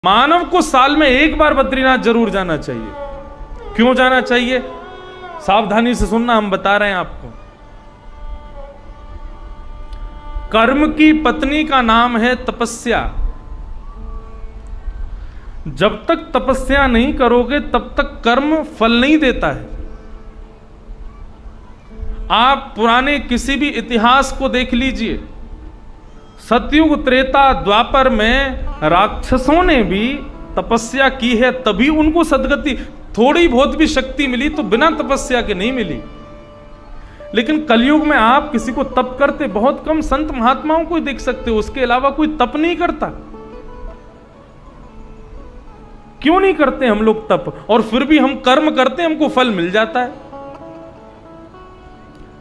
मानव को साल में एक बार बद्रीनाथ जरूर जाना चाहिए। क्यों जाना चाहिए? सावधानी से सुनना, हम बता रहे हैं आपको। कर्म की पत्नी का नाम है तपस्या। जब तक तपस्या नहीं करोगे तब तक कर्म फल नहीं देता है। आप पुराने किसी भी इतिहास को देख लीजिए, सतयुग, त्रेता, द्वापर में राक्षसों ने भी तपस्या की है, तभी उनको सद्गति, थोड़ी बहुत भी शक्ति मिली तो बिना तपस्या के नहीं मिली। लेकिन कलयुग में आप किसी को तप करते बहुत कम, संत महात्माओं को देख सकते हो, उसके अलावा कोई तप नहीं करता। क्यों नहीं करते हम लोग तप? और फिर भी हम कर्म करते, हमको फल मिल जाता है।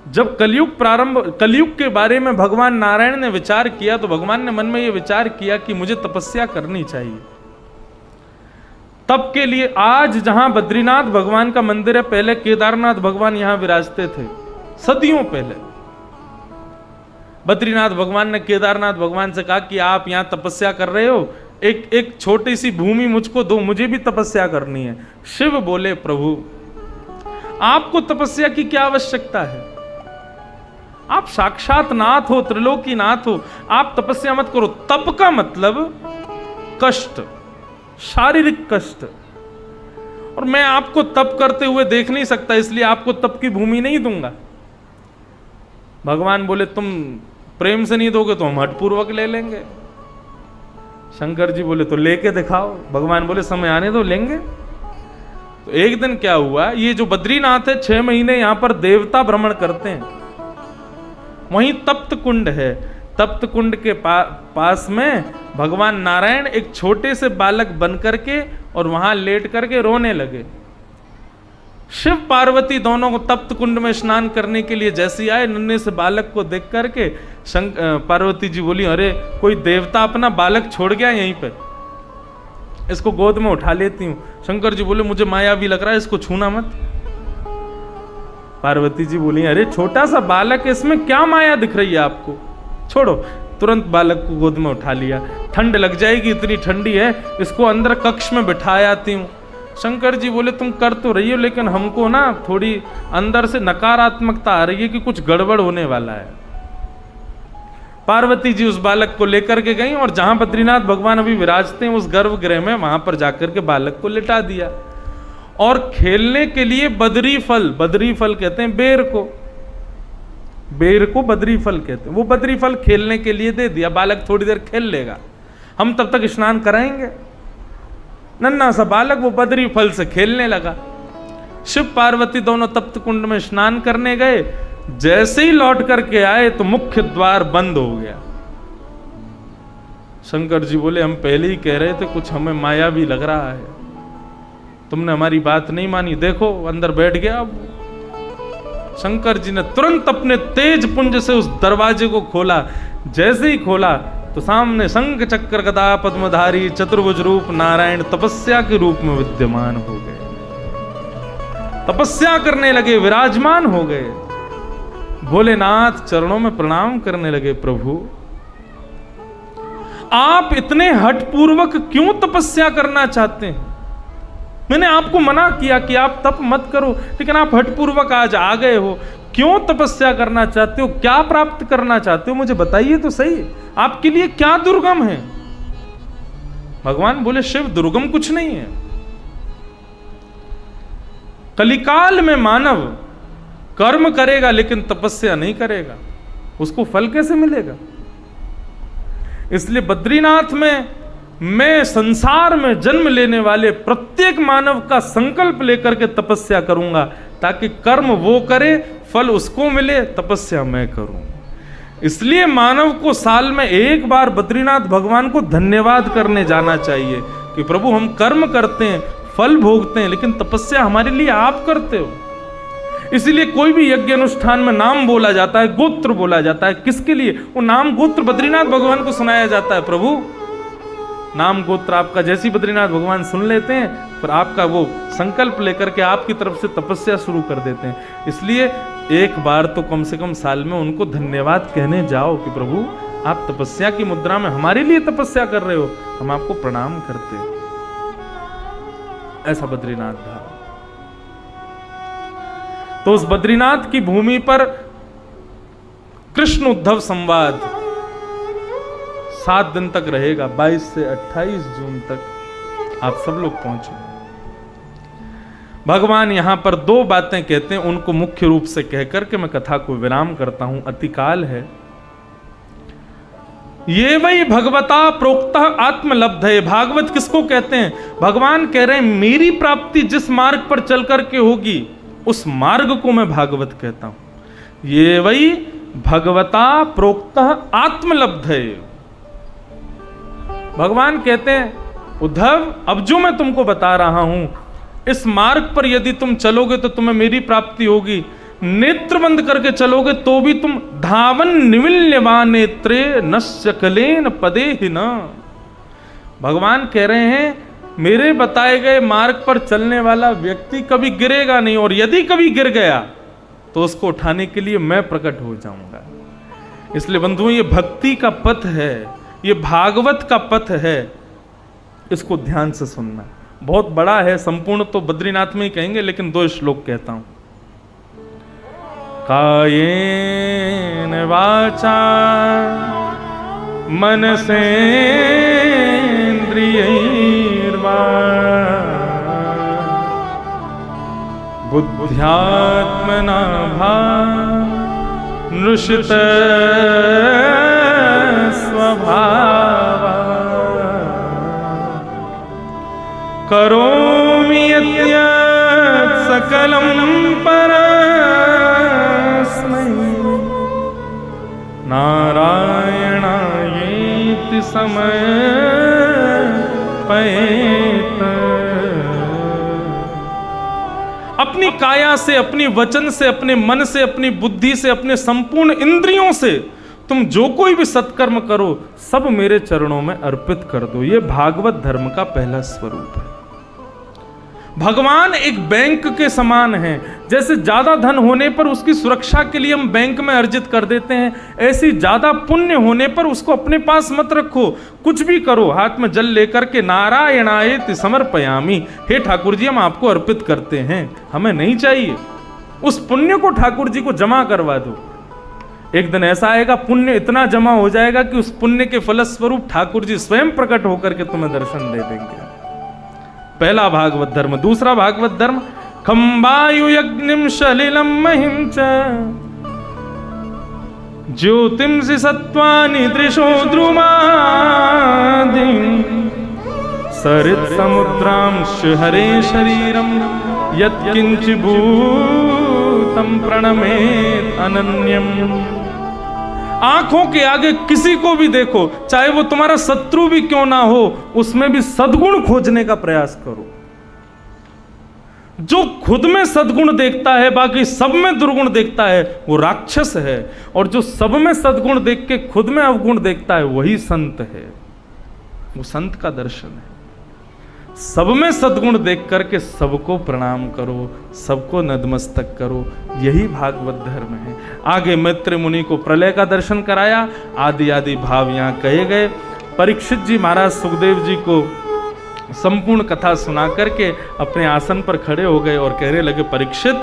जब कलयुग के बारे में भगवान नारायण ने विचार किया तो भगवान ने मन में यह विचार किया कि मुझे तपस्या करनी चाहिए। तब के लिए आज जहां बद्रीनाथ भगवान का मंदिर है, पहले केदारनाथ भगवान यहां विराजते थे, सदियों पहले। बद्रीनाथ भगवान ने केदारनाथ भगवान से कहा कि आप यहां तपस्या कर रहे हो, एक छोटी सी भूमि मुझको दो, मुझे भी तपस्या करनी है। शिव बोले, प्रभु आपको तपस्या की क्या आवश्यकता है? आप साक्षात नाथ हो, त्रिलोकी नाथ हो, आप तपस्या मत करो। तप का मतलब कष्ट, शारीरिक कष्ट, और मैं आपको तप करते हुए देख नहीं सकता, इसलिए आपको तप की भूमि नहीं दूंगा। भगवान बोले, तुम प्रेम से नहीं दोगे तो हम हठपूर्वक ले लेंगे। शंकर जी बोले, तो लेके दिखाओ। भगवान बोले, समय आने दो, लेंगे। तो एक दिन क्या हुआ, ये जो बद्रीनाथ है 6 महीने यहां पर देवता भ्रमण करते हैं। वहीं तप्त कुंड है, तप्त कुंड के पास में भगवान नारायण एक छोटे से बालक बन करके और वहां लेट करके रोने लगे। शिव पार्वती दोनों को तप्त कुंड में स्नान करने के लिए जैसे आए, नन्हे से बालक को देख करके पार्वती जी बोली, अरे कोई देवता अपना बालक छोड़ गया यहीं पे, इसको गोद में उठा लेती हूं। शंकर जी बोले, मुझे माया भी लग रहा है, इसको छूना मत। पार्वती जी बोली, अरे छोटा सा बालक है, इसमें क्या माया दिख रही है आपको, छोड़ो। तुरंत बालक को गोद में उठा लिया। ठंड लग जाएगी, इतनी ठंडी है, इसको अंदर कक्ष में बिठा आती हूं। शंकर जी बोले, तुम कर तो रही हो, लेकिन हमको ना थोड़ी अंदर से नकारात्मकता आ रही है कि कुछ गड़बड़ होने वाला है। पार्वती जी उस बालक को लेकर के गई और जहां बद्रीनाथ भगवान अभी विराजते हैं उस गर्भगृह में, वहां पर जाकर के बालक को लिटा दिया। और खेलने के लिए बद्री फल कहते हैं बेर को बद्री फल कहते हैं, वो बद्री फल खेलने के लिए दे दिया। बालक थोड़ी देर खेल लेगा, हम तब तक स्नान कराएंगे। नन्हा सा बालक वो बद्री फल से खेलने लगा। शिव पार्वती दोनों तप्त कुंड में स्नान करने गए, जैसे ही लौट करके आए तो मुख्य द्वार बंद हो गया। शंकर जी बोले, हम पहले ही कह रहे थे, कुछ हमें माया भी लग रहा है, तुमने हमारी बात नहीं मानी, देखो अंदर बैठ गया। अब शंकर जी ने तुरंत अपने तेज पुंज से उस दरवाजे को खोला। जैसे ही खोला तो सामने शंख चक्र गदा पद्मधारी चतुर्भुज रूप नारायण तपस्या के रूप में विद्यमान हो गए, तपस्या करने लगे, विराजमान हो गए। भोलेनाथ चरणों में प्रणाम करने लगे, प्रभु आप इतने हठपूर्वक क्यों तपस्या करना चाहते हैं? मैंने आपको मना किया कि आप तप मत करो, लेकिन आप हठपूर्वक आज आ गए हो। क्यों तपस्या करना चाहते हो? क्या प्राप्त करना चाहते हो? मुझे बताइए तो सही, आपके लिए क्या दुर्गम है? भगवान बोले, शिव दुर्गम कुछ नहीं है। कलिकाल में मानव कर्म करेगा लेकिन तपस्या नहीं करेगा, उसको फल कैसे मिलेगा? इसलिए बद्रीनाथ में मैं संसार में जन्म लेने वाले प्रत्येक मानव का संकल्प लेकर के तपस्या करूंगा, ताकि कर्म वो करे, फल उसको मिले, तपस्या मैं करूं। इसलिए मानव को साल में एक बार बद्रीनाथ भगवान को धन्यवाद करने जाना चाहिए कि प्रभु हम कर्म करते हैं, फल भोगते हैं, लेकिन तपस्या हमारे लिए आप करते हो। इसीलिए कोई भी यज्ञ अनुष्ठान में नाम बोला जाता है, गोत्र बोला जाता है। किसके लिए? वो नाम गोत्र बद्रीनाथ भगवान को सुनाया जाता है। प्रभु नाम गोत्र आपका जैसी बद्रीनाथ भगवान सुन लेते हैं, फिर आपका वो संकल्प लेकर के आपकी तरफ से तपस्या शुरू कर देते हैं। इसलिए एक बार तो कम से कम साल में उनको धन्यवाद कहने जाओ कि प्रभु आप तपस्या की मुद्रा में हमारे लिए तपस्या कर रहे हो, हम आपको प्रणाम करते। ऐसा बद्रीनाथ धाम। तो उस बद्रीनाथ की भूमि पर कृष्ण उद्धव संवाद 7 दिन तक रहेगा, 22 से 28 जून तक आप सब लोग पहुंचे। भगवान यहां पर 2 बातें कहते हैं, उनको मुख्य रूप से कहकर के मैं कथा को विराम करता हूं। अतिकाल है। ये वही भगवता प्रोक्ता आत्मलब्ध है। भागवत किसको कहते हैं? भगवान कह रहे हैं मेरी प्राप्ति जिस मार्ग पर चल करके होगी उस मार्ग को मैं भागवत कहता हूं। ये वही भगवता प्रोक्ता आत्मलब्ध है। भगवान कहते हैं उद्धव, अब जो मैं तुमको बता रहा हूं इस मार्ग पर यदि तुम चलोगे तो तुम्हें मेरी प्राप्ति होगी। नेत्र बंद करके चलोगे तो भी तुम धावन निविल्यवा नेत्रे नश्य कलेन पदे ही न। भगवान कह रहे हैं मेरे बताए गए मार्ग पर चलने वाला व्यक्ति कभी गिरेगा नहीं, और यदि कभी गिर गया तो उसको उठाने के लिए मैं प्रकट हो जाऊंगा। इसलिए बंधुओं, ये भक्ति का पथ है, ये भागवत का पथ है, इसको ध्यान से सुनना। बहुत बड़ा है, संपूर्ण तो बद्रीनाथ में ही कहेंगे, लेकिन 2 श्लोक कहता हूं। कायेन वाचा मनसेन्द्रियैर्वा बुद्ध्यात्मना भा नृषित स्वभावा करोमि यत् सकलं परस्मै नारायणायेति समर्पयेत्। अपनी काया से, अपनी वचन से, अपने मन से, अपनी बुद्धि से, अपने संपूर्ण इंद्रियों से तुम जो कोई भी सत्कर्म करो सब मेरे चरणों में अर्पित कर दो। यह भागवत धर्म का पहला स्वरूप है। भगवान एक बैंक के समान है। जैसे ज्यादा धन होने पर उसकी सुरक्षा के लिए हम बैंक में अर्जित कर देते हैं, ऐसी ज्यादा पुण्य होने पर उसको अपने पास मत रखो। कुछ भी करो, हाथ में जल लेकर के नारायणायेति समर्पयामि, हे ठाकुर जी हम आपको अर्पित करते हैं, हमें नहीं चाहिए। उस पुण्य को ठाकुर जी को जमा करवा दो। एक दिन ऐसा आएगा, पुण्य इतना जमा हो जाएगा कि उस पुण्य के फलस्वरूप ठाकुर जी स्वयं प्रकट होकर के तुम्हें दर्शन दे देंगे। पहला भागवत धर्म। दूसरा भागवत धर्म, खम्बायु यज्ञिम सलिलम महिम च ज्योतिंसि सत्वानि दृशो द्रुमादि सरित समुद्रांश हरे शरीरम यत्किंच भूतम प्रणमेत अनन्यम। आंखों के आगे किसी को भी देखो, चाहे वो तुम्हारा शत्रु भी क्यों ना हो, उसमें भी सद्गुण खोजने का प्रयास करो। जो खुद में सद्गुण देखता है बाकी सब में दुर्गुण देखता है वो राक्षस है, और जो सब में सद्गुण देख के खुद में अवगुण देखता है वही संत है। वो संत का दर्शन है। सब में सद्गुण देख करके सबको प्रणाम करो, सबको नतमस्तक करो, यही भागवत धर्म है। आगे मैत्र मुनि को प्रलय का दर्शन कराया, आदि आदि भाव यहाँ कहे गए। परीक्षित जी महाराज सुखदेव जी को संपूर्ण कथा सुना करके अपने आसन पर खड़े हो गए और कहने लगे, परीक्षित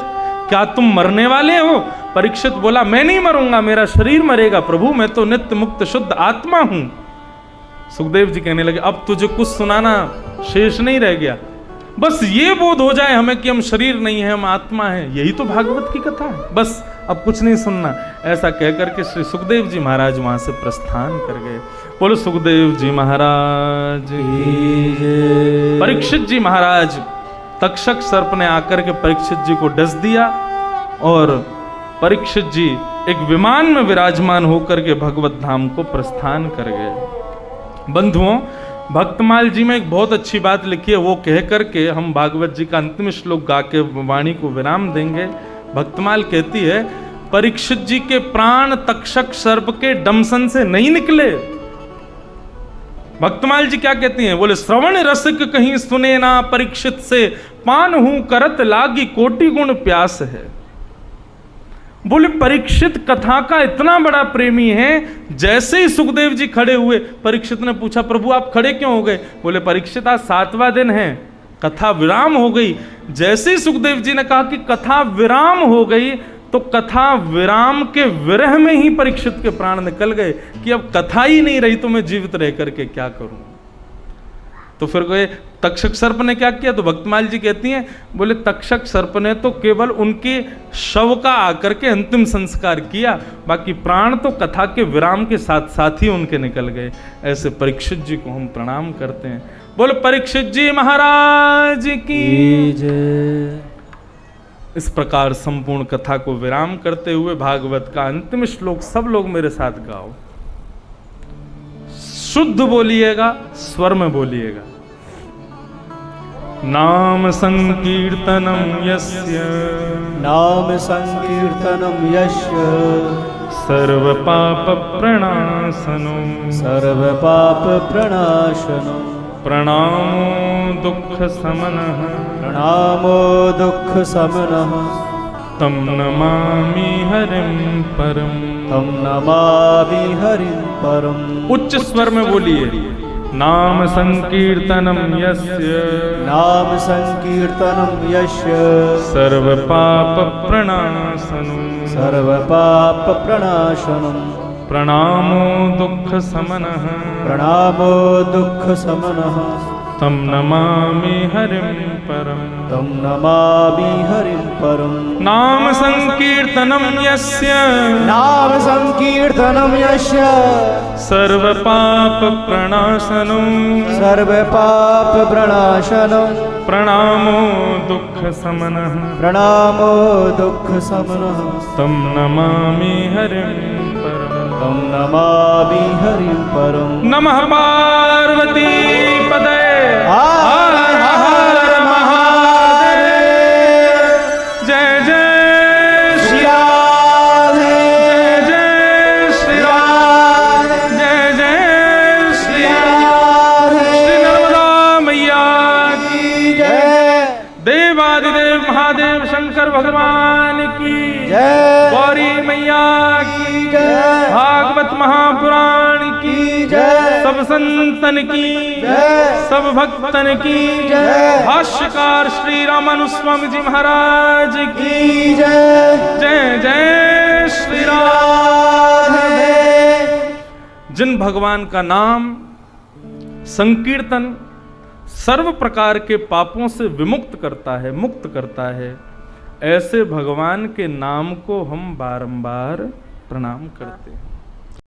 क्या तुम मरने वाले हो? परीक्षित बोला, मैं नहीं मरूंगा, मेरा शरीर मरेगा प्रभु, मैं तो नित्य मुक्त शुद्ध आत्मा हूं। सुखदेव जी कहने लगे, अब तुझे कुछ सुनाना शेष नहीं रह गया, बस ये बोध हो जाए हमें कि हम शरीर नहीं है, हम आत्मा है, यही तो भागवत की कथा है, बस अब कुछ नहीं सुनना। ऐसा कहकर के श्री सुखदेव जी महाराज वहां से प्रस्थान कर गए। बोलो सुखदेव जी महाराज की जय। परीक्षित जी महाराज, तक्षक सर्प ने आकर के परीक्षित जी को डस दिया और परीक्षित जी एक विमान में विराजमान होकर के भगवत धाम को प्रस्थान कर गए। बंधुओं, भक्तमाल जी में एक बहुत अच्छी बात लिखी है, वो कह करके हम भागवत जी का अंतिम श्लोक गा के वाणी को विराम देंगे। भक्तमाल कहती है, परीक्षित जी के प्राण तक्षक सर्प के डमसन से नहीं निकले। भक्तमाल जी क्या कहती हैं? बोले, श्रवण रसिक कहीं सुने ना परीक्षित से, पान हूं करत लागी कोटि गुण प्यास है। बोले परीक्षित कथा का इतना बड़ा प्रेमी है, जैसे ही सुखदेव जी खड़े हुए, परीक्षित ने पूछा प्रभु आप खड़े क्यों हो गए? बोले परीक्षित आज 7वां दिन है, कथा विराम हो गई। जैसे ही सुखदेव जी ने कहा कि कथा विराम हो गई, तो कथा विराम के विरह में ही परीक्षित के प्राण निकल गए कि अब कथा ही नहीं रही तो मैं जीवित रह करके क्या करूं। तो फिर कोई तक्षक सर्प ने क्या किया? तो भक्तमाल जी कहती हैं, बोले तक्षक सर्प ने तो केवल उनके शव का आकर के अंतिम संस्कार किया, बाकी प्राण तो कथा के विराम के साथ साथ ही उनके निकल गए। ऐसे परीक्षित जी को हम प्रणाम करते हैं। बोले परीक्षित जी महाराज की जय। इस प्रकार संपूर्ण कथा को विराम करते हुए भागवत का अंतिम श्लोक सब लोग मेरे साथ गाओ। शुद्ध बोलिएगा, स्वर में बोलिएगा। नाम संकीर्तनम यस्य, नाम संकीर्तनम यस्य, सर्व पाप प्रणाशनो, सर्व पाप प्रणाशनो, प्रणामो दुख समनः, प्रणामो दुख समनः, तम नमामि हरिं परम, तम नमामि हरिं परम। उच्च स्वर में बोलिए। नाम संकीर्तनम यस्य, नाम संकीर्तनम यस्य, सर्व पाप प्रणाशनो, सर्व पाप प्रणाशनम, प्रणामो दुख समनः, प्रणामो दुख समनः, तम नमामि हरिं परम, तम नमामि हरिं परम। नाम संकीर्तनम यस्य, नाम संकीर्तनम यस्य, सर्व पाप प्रणाशनो, सर्व पाप प्रणाशनो, प्रणामो दुख समनः, प्रणामो दुख समनः, तम नमामि हरिं परम, तम नमामि हरिं परम। नमः पार्वती पदे हर हर महादेव। जय जय श्री राधे, जय जय श्री राधे, जय जय श्री राधे, श्री नर्मदा मैया की जय, देवादिदेव महादेव शंकर भगवान की जय, गौरी मैया की जय, भागवत महापुराण की जय, सब संतन की जय, सब भक्तन की जय, भाष्यकार श्री रामानुस्वामी जी महाराज की जय, जय जय श्री राधे। जिन भगवान का नाम संकीर्तन सर्व प्रकार के पापों से विमुक्त करता है, मुक्त करता है, ऐसे भगवान के नाम को हम बारंबार प्रणाम करते हैं।